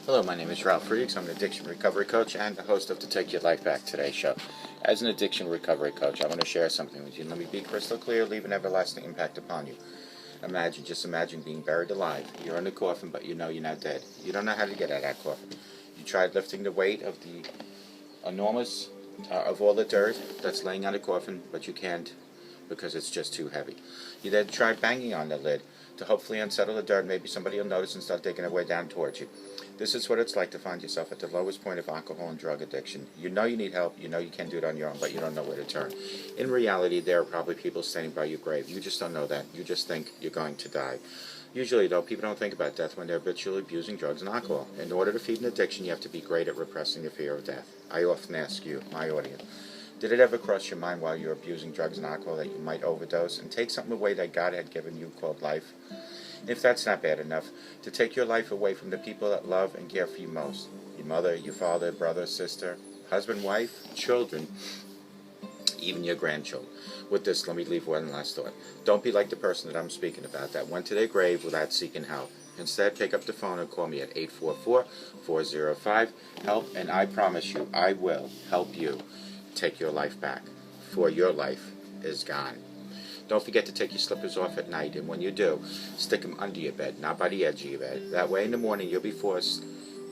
Hello, my name is Ralf Friedrichs. I'm an addiction recovery coach and the host of the Take Your Life Back Today show. As an addiction recovery coach, I want to share something with you. Let me be crystal clear, leave an everlasting impact upon you. Just imagine being buried alive. You're in the coffin, but you know you're not dead. You don't know how to get out of that coffin. You tried lifting the weight of the enormous, of all the dirt that's laying on the coffin, but you can't because it's just too heavy. You then tried banging on the lid to hopefully unsettle the dirt. Maybe somebody will notice and start digging their way down towards you. This is what it's like to find yourself at the lowest point of alcohol and drug addiction. You know you need help, you know you can't do it on your own, but you don't know where to turn. In reality, there are probably people standing by your grave. You just don't know that. You just think you're going to die. Usually, though, people don't think about death when they're habitually abusing drugs and alcohol. In order to feed an addiction, you have to be great at repressing the fear of death. I often ask you, my audience, did it ever cross your mind while you're abusing drugs and alcohol that you might overdose and take something away that God had given you called life? If that's not bad enough, to take your life away from the people that love and care for you most. Your mother, your father, brother, sister, husband, wife, children, even your grandchildren. With this, let me leave one last thought. Don't be like the person that I'm speaking about that went to their grave without seeking help. Instead, pick up the phone and call me at 844-405-HELP, and I promise you, I will help you take your life back, for your life is gone. Don't forget to take your slippers off at night, and when you do, stick them under your bed, not by the edge of your bed. That way in the morning you'll be forced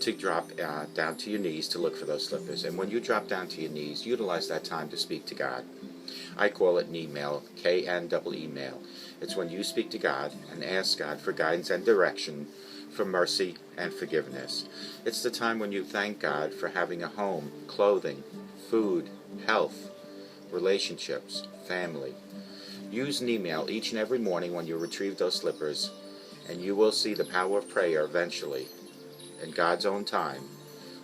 to drop down to your knees to look for those slippers. And when you drop down to your knees, utilize that time to speak to God. I call it knee-mail, K-N-E-E-mail. It's when you speak to God and ask God for guidance and direction, for mercy and forgiveness. It's the time when you thank God for having a home, clothing, food, health, relationships, family. Use an email each and every morning when you retrieve those slippers, and you will see the power of prayer eventually, in God's own time,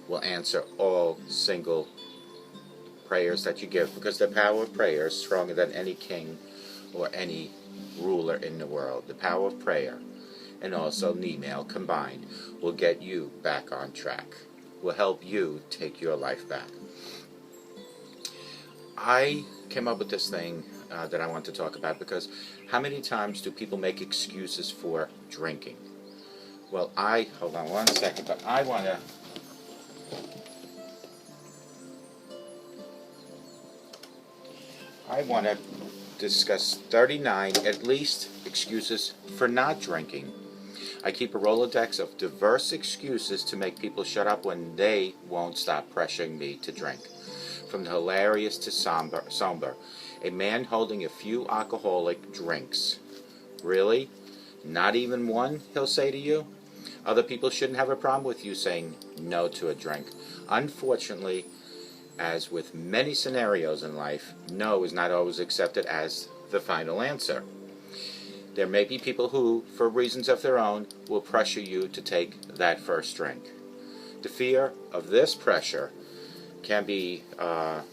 will answer all single prayers that you give, because the power of prayer is stronger than any king or any ruler in the world. The power of prayer and also an email combined will get you back on track, will help you take your life back. I came up with this thing that I want to talk about because how many times do people make excuses for drinking? Well, hold on one second, but I want to discuss 39, at least, excuses for not drinking. I keep a Rolodex of diverse excuses to make people shut up when they won't stop pressuring me to drink. From the hilarious to somber. A man holding a few alcoholic drinks. Really? Not even one, he'll say to you? Other people shouldn't have a problem with you saying no to a drink. Unfortunately, as with many scenarios in life, no is not always accepted as the final answer. There may be people who, for reasons of their own, will pressure you to take that first drink. The fear of this pressure can be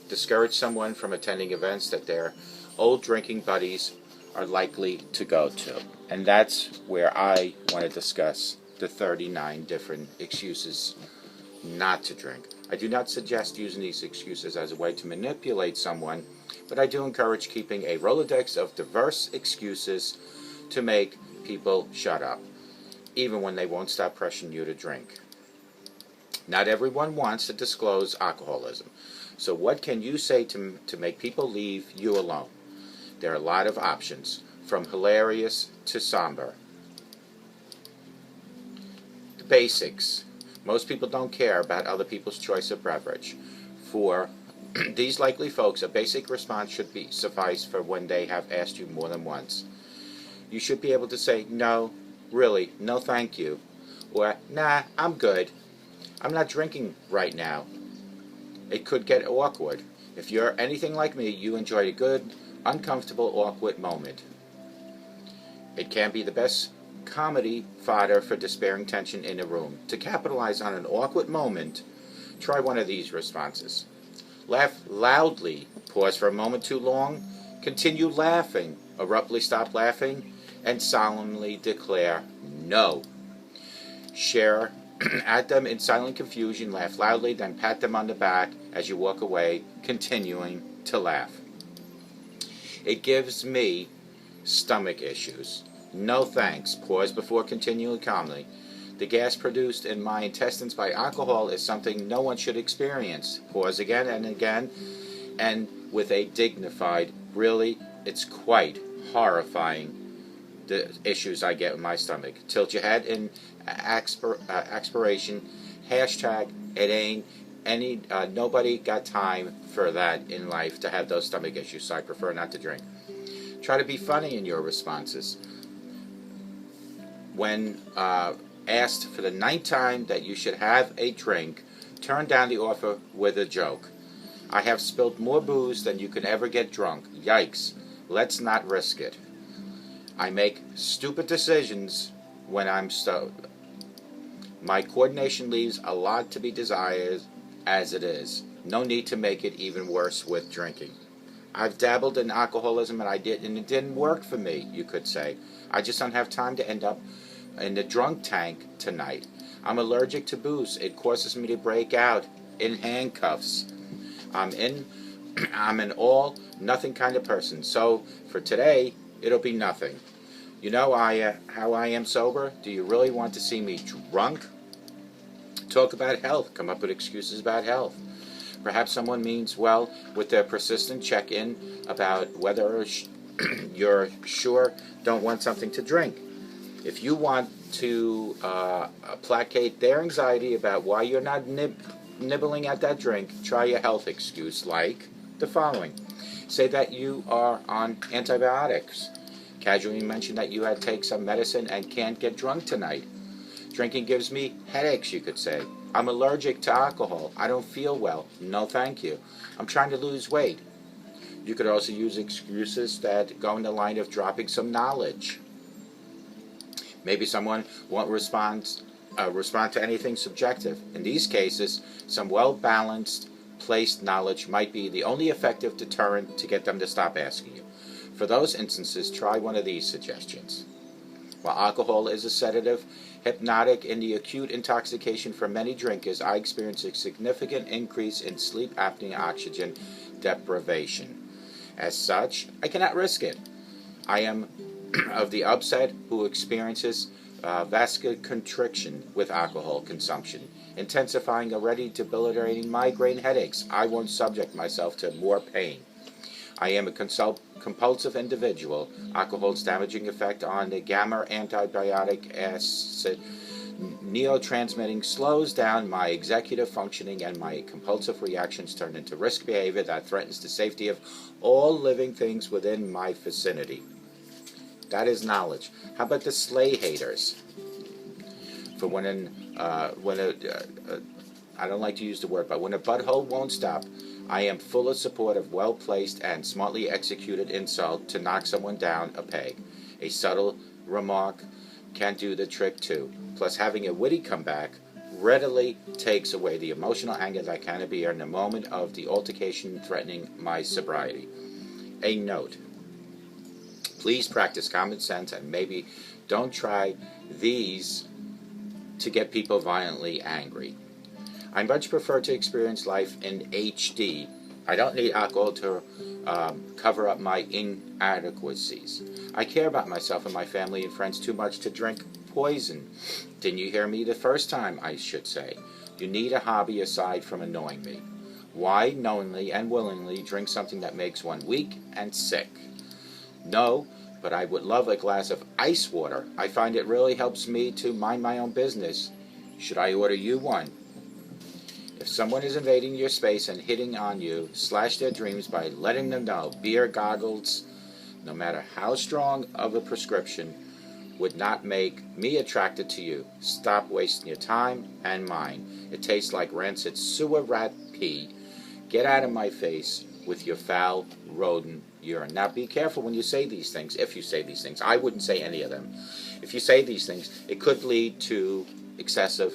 discourage someone from attending events that their old drinking buddies are likely to go to. And that's where I want to discuss the 39 different excuses not to drink. I do not suggest using these excuses as a way to manipulate someone, but I do encourage keeping a Rolodex of diverse excuses to make people shut up, even when they won't stop pressuring you to drink. Not everyone wants to disclose alcoholism. So what can you say to make people leave you alone? There are a lot of options, from hilarious to somber. The basics. Most people don't care about other people's choice of beverage. For these likely folks, a basic response should suffice for when they have asked you more than once. You should be able to say, no, really, no thank you, or nah, I'm good. I'm not drinking right now. It could get awkward. If you're anything like me, you enjoy a good, uncomfortable, awkward moment. It can be the best comedy fodder for despairing tension in a room. To capitalize on an awkward moment, try one of these responses. Laugh loudly. Pause for a moment too long. Continue laughing. Abruptly stop laughing and solemnly declare no. Share at them in silent confusion, laugh loudly, then pat them on the back as you walk away, continuing to laugh. It gives me stomach issues. No thanks. Pause before continuing calmly. The gas produced in my intestines by alcohol is something no one should experience. Pause again and again, and with a dignified, really, it's quite horrifying, the issues I get with my stomach. Tilt your head in expiration, hashtag, it ain't any, nobody got time for that in life, to have those stomach issues, so I prefer not to drink. Try to be funny in your responses. When asked for the 9th time that you should have a drink, turn down the offer with a joke. I have spilled more booze than you could ever get drunk. Yikes. Let's not risk it. I make stupid decisions when I'm stoned. My coordination leaves a lot to be desired as it is. No need to make it even worse with drinking. I've dabbled in alcoholism and it didn't work for me, you could say. I just don't have time to end up in the drunk tank tonight. I'm allergic to booze. It causes me to break out in handcuffs. I'm an all nothing kind of person. So for today, it'll be nothing. You know how I am sober? Do you really want to see me drunk? Talk about health. Come up with excuses about health. Perhaps someone means well with their persistent check-in about whether you're sure don't want something to drink. If you want to placate their anxiety about why you're not nibbling at that drink, try a health excuse like the following. Say that you are on antibiotics. Casually mention that you had to take some medicine and can't get drunk tonight. Drinking gives me headaches, you could say. I'm allergic to alcohol. I don't feel well. No, thank you. I'm trying to lose weight. You could also use excuses that go in the line of dropping some knowledge. Maybe someone won't respond to anything subjective. In these cases, some well-balanced, placed knowledge might be the only effective deterrent to get them to stop asking you. For those instances, try one of these suggestions. While alcohol is a sedative, hypnotic in the acute intoxication for many drinkers, I experience a significant increase in sleep apnea oxygen deprivation. As such, I cannot risk it. I am of the upset who experiences vascular constriction with alcohol consumption, intensifying already debilitating migraine headaches. I won't subject myself to more pain. I am a compulsive individual. Alcohol's damaging effect on the gamma antibiotic acid neurotransmitting slows down my executive functioning, and my compulsive reactions turn into risk behavior that threatens the safety of all living things within my vicinity. That is knowledge. How about the sleigh haters? For I don't like to use the word, but when a butthole won't stop, I am full of support of well-placed and smartly executed insult to knock someone down a peg. A subtle remark can do the trick too. Plus, having a witty comeback readily takes away the emotional anger that can appear in the moment of the altercation threatening my sobriety. A note. Please practice common sense and maybe don't try these to get people violently angry. I much prefer to experience life in HD. I don't need alcohol to cover up my inadequacies. I care about myself and my family and friends too much to drink poison. Didn't you hear me the first time, I should say? You need a hobby aside from annoying me. Why knowingly and willingly drink something that makes one weak and sick? No, but I would love a glass of ice water. I find it really helps me to mind my own business. Should I order you one? If someone is invading your space and hitting on you, slash their dreams by letting them know beer goggles, no matter how strong of a prescription, would not make me attracted to you. Stop wasting your time and mine. It tastes like rancid sewer rat pee. Get out of my face with your foul rodent urine. Now be careful when you say these things, if you say these things. I wouldn't say any of them. If you say these things, it could lead to excessive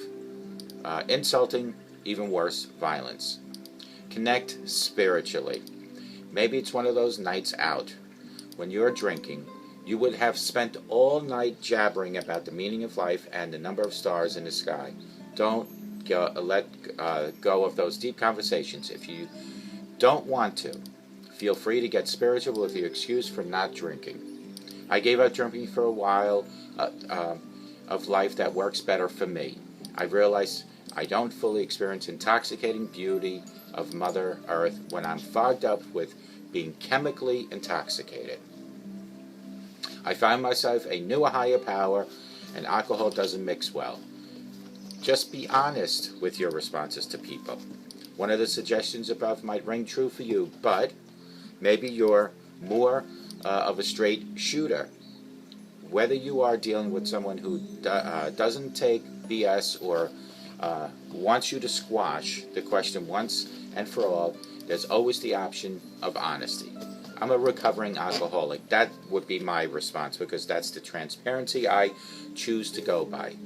insulting, even worse, violence. Connect spiritually. Maybe it's one of those nights out when you're drinking. You would have spent all night jabbering about the meaning of life and the number of stars in the sky. Don't let go of those deep conversations. If you don't want to, feel free to get spiritual with your excuse for not drinking. I gave up drinking for a while. of life that works better for me. I realize I don't fully experience intoxicating beauty of Mother Earth when I'm fogged up with being chemically intoxicated. I find myself a new higher power, and alcohol doesn't mix well. Just be honest with your responses to people. One of the suggestions above might ring true for you, but maybe you're more of a straight shooter. Whether you are dealing with someone who doesn't take BS or wants you to squash the question once and for all, there's always the option of honesty. I'm a recovering alcoholic. That would be my response, because that's the transparency I choose to go by.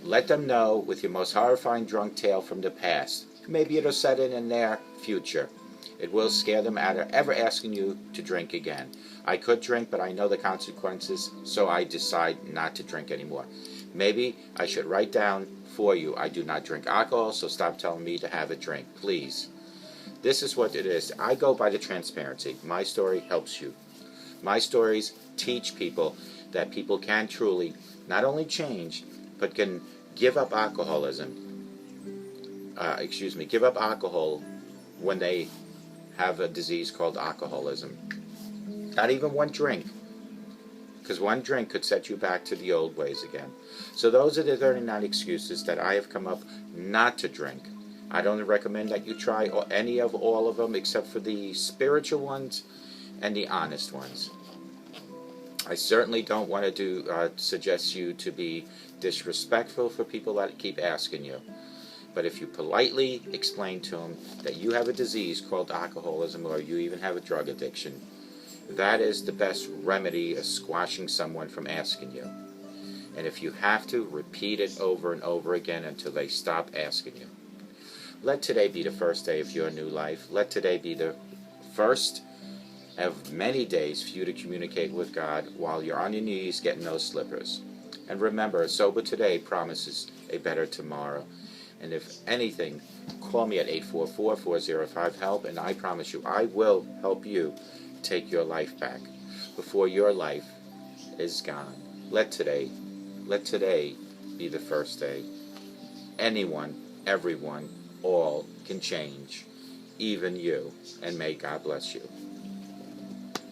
Let them know with your most horrifying drunk tale from the past. Maybe it'll set in their future. It will scare them out of ever asking you to drink again. I could drink, but I know the consequences, so I decide not to drink anymore. Maybe I should write down for you, I do not drink alcohol, so stop telling me to have a drink, please. This is what it is. I go by the transparency. My story helps you. My stories teach people that people can truly not only change, but can give up alcoholism. Give up alcohol when they have a disease called alcoholism. Not even one drink, because one drink could set you back to the old ways again. So those are the 39 excuses that I have come up not to drink. I don't recommend that you try any of all of them except for the spiritual ones and the honest ones. I certainly don't want to suggest you to be disrespectful for people that keep asking you. But if you politely explain to them that you have a disease called alcoholism, or you even have a drug addiction, that is the best remedy of squashing someone from asking you. And if you have to, repeat it over and over again until they stop asking you. Let today be the first day of your new life. Let today be the first of many days for you to communicate with God while you're on your knees getting those slippers. And remember, a sober today promises a better tomorrow. And if anything, call me at 844-405-HELP, and I promise you, I will help you take your life back before your life is gone. Let today be the first day. Anyone, everyone, all can change, even you, and may God bless you.